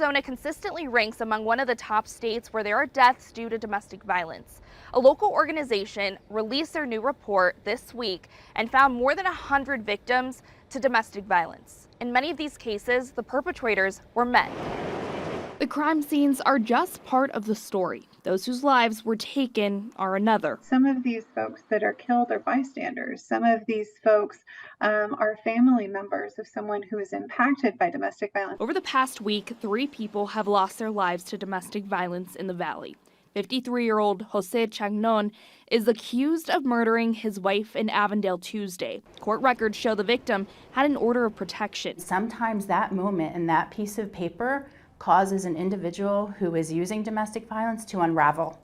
Arizona consistently ranks among one of the top states where there are deaths due to domestic violence. A local organization released their new report this week and found more than 100 victims to domestic violence. In many of these cases, the perpetrators were men. The crime scenes are just part of the story. Those whose lives were taken are another. Some of these folks that are killed are bystanders. Some of these folks are family members of someone who is impacted by domestic violence. Over the past week, 3 people have lost their lives to domestic violence in the valley. 53-year-old Jose Chagnon is accused of murdering his wife in Avondale Tuesday. Court records show the victim had an order of protection. Sometimes that moment and that piece of paper causes an individual who is using domestic violence to unravel.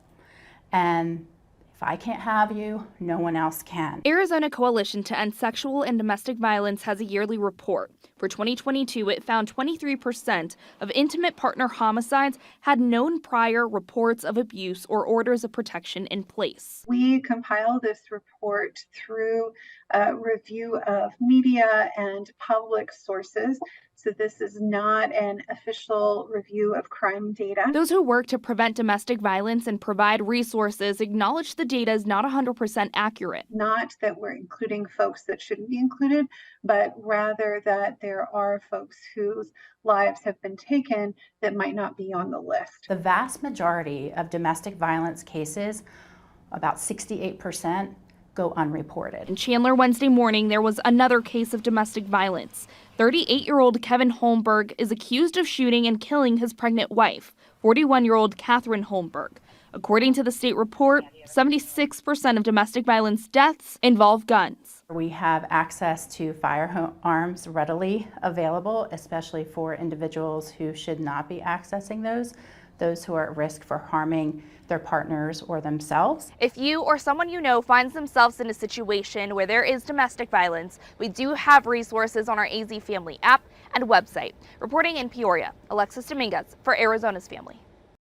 And if I can't have you, no one else can. Arizona Coalition to End Sexual and Domestic Violence has a yearly report. For 2022, it found 23% of intimate partner homicides had known prior reports of abuse or orders of protection in place. We compile this report through a review of media and public sources. So this is not an official review of crime data. Those who work to prevent domestic violence and provide resources acknowledge the data is not 100% accurate. Not that we're including folks that shouldn't be included, but rather that there are folks whose lives have been taken that might not be on the list. The vast majority of domestic violence cases, about 68%, go unreported. In Chandler Wednesday morning, there was another case of domestic violence. 38-year-old Kevin Holmberg is accused of shooting and killing his pregnant wife, 41-year-old Catherine Holmberg. According to the state report, 76% of domestic violence deaths involve guns. We have access to firearms readily available, especially for individuals who should not be accessing those who are at risk for harming their partners or themselves. If you or someone you know finds themselves in a situation where there is domestic violence, we do have resources on our AZ Family app and website. Reporting in Peoria, Alexis Dominguez for Arizona's Family.